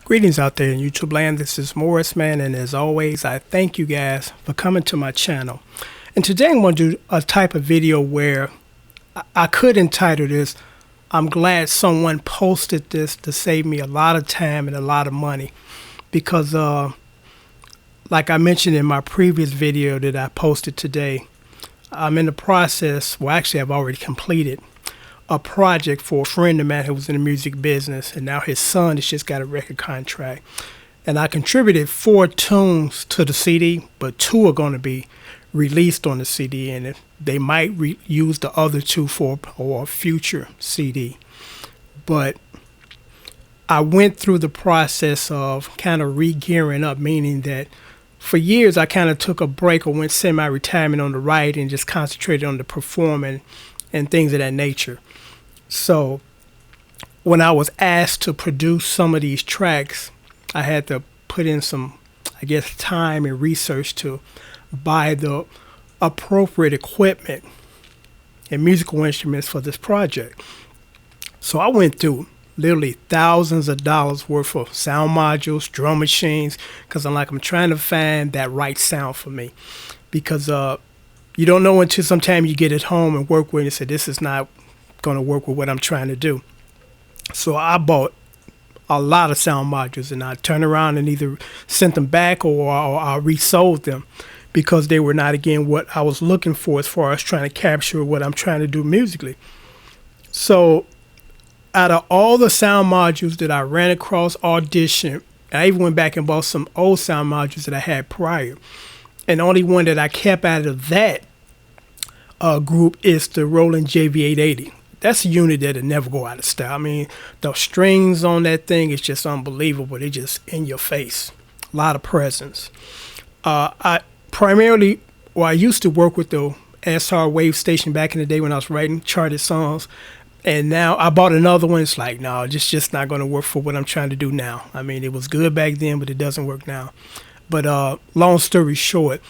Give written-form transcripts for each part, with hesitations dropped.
Greetings out there in YouTube land. This is Morris, man, and as always, I thank you guys for coming to my channel. And today I'm going to do a type of video where I could entitle this, I'm glad someone posted this to save me a lot of time and a lot of money. Because like I mentioned in my previous video that I posted today, I'm in the process, well actually I've already completed a project for a friend of mine who was in the music business, and now his son has just got a record contract. And I contributed 4 tunes to the CD, but 2 are going to be released on the CD, and they might use the other 2 for a future CD. But I went through the process of kind of re-gearing up, meaning that for years I kind of took a break or went semi-retirement on the writing and just concentrated on the performing and things of that nature. So when I was asked to produce some of these tracks, I had to put in some, I guess, time and research to buy the appropriate equipment and musical instruments for this project. So I went through literally thousands of dollars worth of sound modules, drum machines, because I'm trying to find that right sound for me. Because you don't know until sometime you get it home and work with it and say, this is not going to work with what I'm trying to do. So I bought a lot of sound modules, and I turned around and either sent them back or I resold them because they were not, again, what I was looking for as far as trying to capture what I'm trying to do musically. So out of all the sound modules that I ran across Audition, I even went back and bought some old sound modules that I had prior. And the only one that I kept out of that group is the Roland JV880. That's a unit that'll never go out of style. I mean, the strings on that thing is just unbelievable. They're just in your face. A lot of presence. I used to work with the SR Wave station back in the day when I was writing charted songs. And now I bought another one. It's like, no, it's just not going to work for what I'm trying to do now. I mean, it was good back then, but it doesn't work now. But long story short,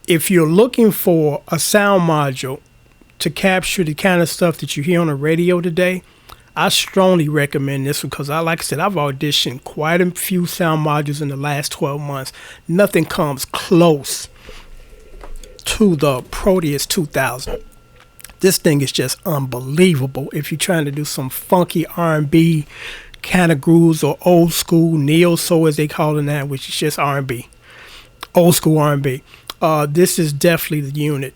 if you're looking for a sound module to capture the kind of stuff that you hear on the radio today, I strongly recommend this one because, like I said, I've auditioned quite a few sound modules in the last 12 months. Nothing comes close to the Proteus 2000. This thing is just unbelievable if you're trying to do some funky R&B kind of grooves or old school neo-soul, as they call it now, which is just R&B, old school R&B. This is definitely the unit.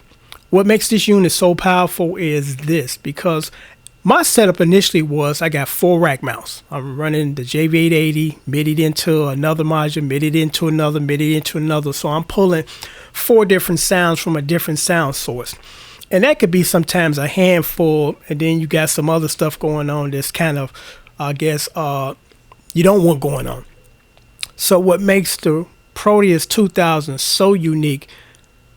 What makes this unit so powerful is this, because my setup initially was I got 4 rack mounts. I'm running the JV880, MIDI'd into another module, MIDI'd into another, MIDI'd into another. So I'm pulling 4 different sounds from a different sound source. And that could be sometimes a handful, and then you got some other stuff going on that's kind of, I guess, you don't want going on. So what makes the Proteus 2000 so unique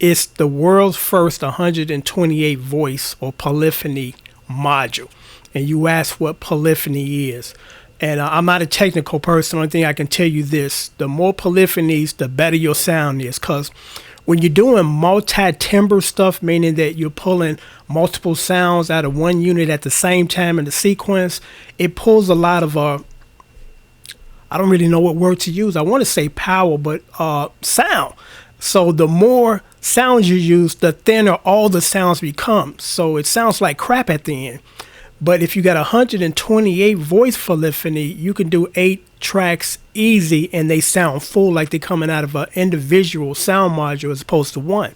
is the world's first 128 voice or polyphony module. And you ask what polyphony is. And I'm not a technical person. The only thing I can tell you this, the more polyphonies, the better your sound is. Because when you're doing multi-timbre stuff, meaning that you're pulling multiple sounds out of one unit at the same time in the sequence, it pulls a lot of, I don't really know what word to use. I want to say power, but sound. So the more sounds you use, the thinner all the sounds become. So it sounds like crap at the end. But if you got 128 voice polyphony, you can do 8 tracks easy, and they sound full like they're coming out of an individual sound module as opposed to one.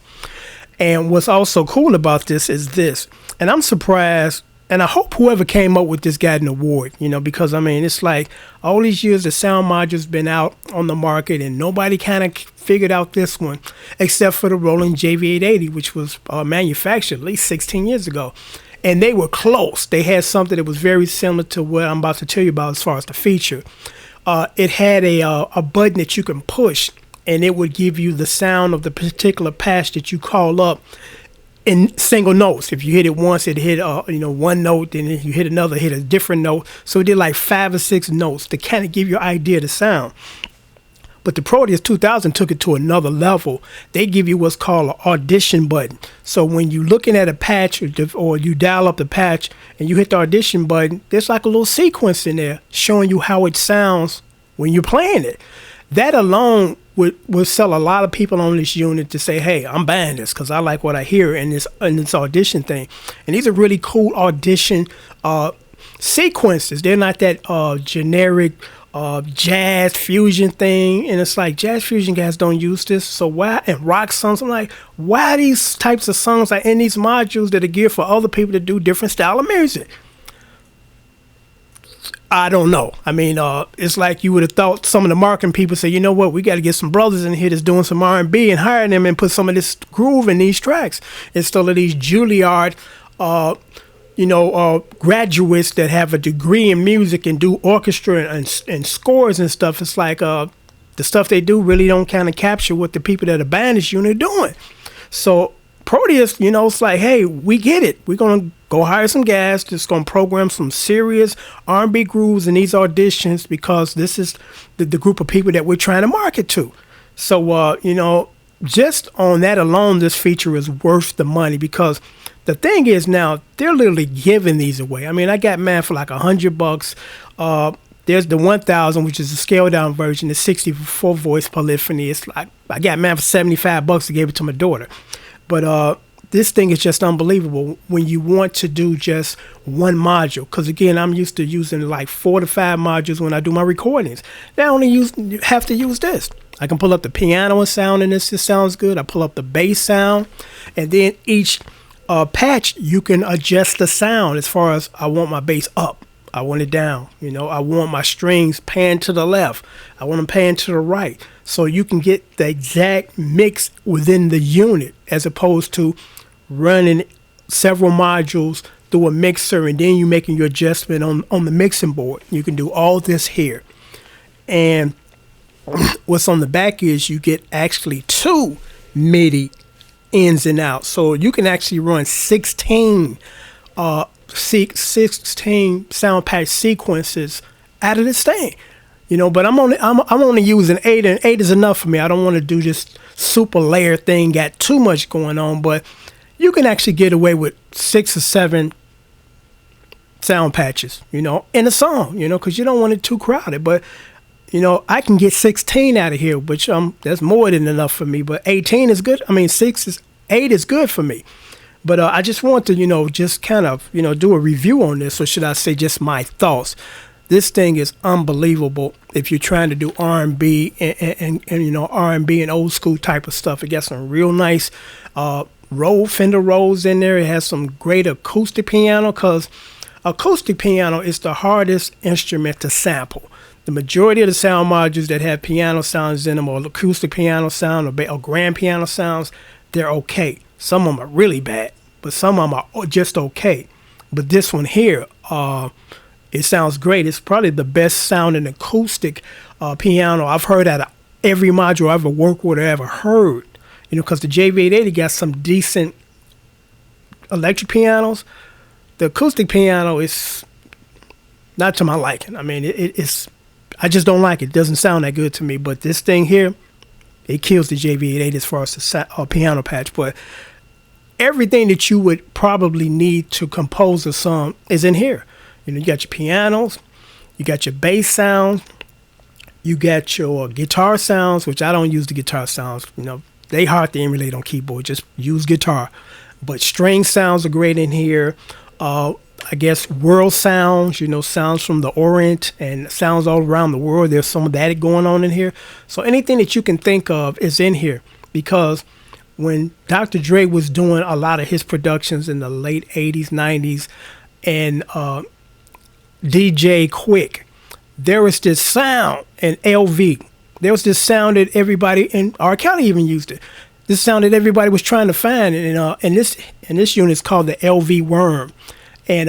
And what's also cool about this is this, and I'm surprised, and I hope whoever came up with this got an award, because I mean, it's like all these years the sound module's been out on the market and nobody kind of figured out this one except for the Roland JV880, which was manufactured at least 16 years ago. And they were close. They had something that was very similar to what I'm about to tell you about as far as the feature. It had a button that you can push, and it would give you the sound of the particular patch that you call up in single notes. If you hit it once, it hit one note, then if you hit another, hit a different note. So it did like 5 or 6 notes to kind of give you an idea of the sound. But the Proteus 2000 took it to another level. They give you what's called an audition button. So when you're looking at a patch or you dial up the patch and you hit the audition button, there's like a little sequence in there showing you how it sounds when you're playing it. That alone would sell a lot of people on this unit to say, hey, I'm buying this because I like what I hear in this audition thing. And these are really cool audition sequences. They're not that generic jazz fusion thing. And it's like jazz fusion guys don't use this. So why, and rock songs, I'm like, why these types of songs are in these modules that are geared for other people to do different style of music? I don't know. I mean, it's like you would have thought some of the marketing people say, you know what, we got to get some brothers in here that's doing some R&B and hire them and put some of this groove in these tracks instead of these Juilliard, graduates that have a degree in music and do orchestra and scores and stuff. It's like the stuff they do really don't kind of capture what the people that are buying this unit are doing. So Proteus, it's like, hey, we get it. We're going to go hire some guys that's going to program some serious R&B grooves in these auditions because this is the group of people that we're trying to market to. So, just on that alone, this feature is worth the money because the thing is now they're literally giving these away. I mean, I got mine for like $100. There's the 1000, which is the scaled down version, the 64 voice polyphony. It's like I got mine for $75 to give it to my daughter. But this thing is just unbelievable when you want to do just one module. Because, again, I'm used to using like 4 to 5 modules when I do my recordings. Now I only have to use this. I can pull up the piano and sound, and this just sounds good. I pull up the bass sound. And then each patch, you can adjust the sound as far as I want my bass up. I want it down. I want my strings panned to the left. I want them panned to the right. So you can get the exact mix within the unit as opposed to running several modules through a mixer and then you making your adjustment on the mixing board. You can do all this here. And what's on the back is you get actually 2 MIDI ins and outs. So you can actually run 16 sound patch sequences out of this thing, but I'm only using 8, and 8 is enough for me. I don't want to do this super layer thing, got too much going on, but you can actually get away with 6 or 7 sound patches, in a song, because you don't want it too crowded. But I can get 16 out of here, which that's more than enough for me. But 18 is good. I mean, 8 is good for me. But I just want to, just kind of, do a review on this, or should I say just my thoughts. This thing is unbelievable if you're trying to do R&B and R&B and old school type of stuff. It got some real nice Fender Rhodes in there. It has some great acoustic piano because acoustic piano is the hardest instrument to sample. The majority of the sound modules that have piano sounds in them or acoustic piano sound or grand piano sounds, they're okay. Some of them are really bad, but some of them are just okay. But this one here, it sounds great. It's probably the best sounding acoustic piano I've heard out of every module I ever worked with or ever heard. Because the JV880 got some decent electric pianos. The acoustic piano is not to my liking. I mean, it's I just don't like it. It doesn't sound that good to me. But this thing here, it kills the JV880 as far as the piano patch. But everything that you would probably need to compose a song is in here. You got your pianos, you got your bass sounds, you got your guitar sounds, which I don't use the guitar sounds. They hard to emulate on keyboard. Just use guitar. But string sounds are great in here. I guess world sounds, sounds from the Orient and sounds all around the world. There's some of that going on in here. So anything that you can think of is in here because when Dr. Dre was doing a lot of his productions in the late 80s, 90s, and DJ Quick, there was this sound in LV. There was this sound that everybody in R. County even used it. This sound that everybody was trying to find, and this unit is called the LV Worm, and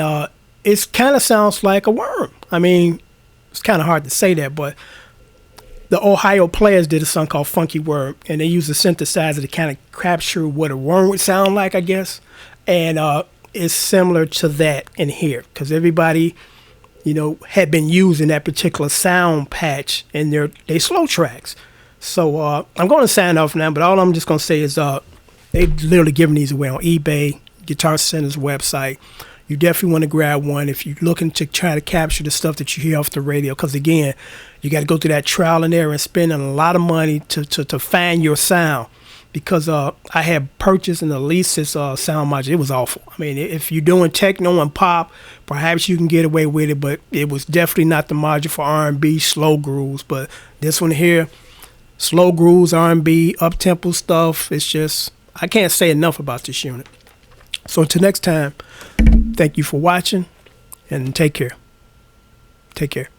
it kind of sounds like a worm. I mean, it's kind of hard to say that, but the Ohio Players did a song called Funky Worm, and they used a synthesizer to kind of capture what a worm would sound like, I guess, and it's similar to that in here because everybody, had been using that particular sound patch in their slow tracks. So I'm going to sign off now, but all I'm just going to say is they literally giving these away on eBay, Guitar Center's website. You definitely want to grab one if you're looking to try to capture the stuff that you hear off the radio. Because, again, you got to go through that trial and error and spending a lot of money to find your sound. Because I had purchased and leased this sound module. It was awful. I mean, if you're doing techno and pop, perhaps you can get away with it. But it was definitely not the module for R&B, slow grooves. But this one here, slow grooves, R&B, up-tempo stuff. It's just, I can't say enough about this unit. So until next time, thank you for watching, and take care. Take care.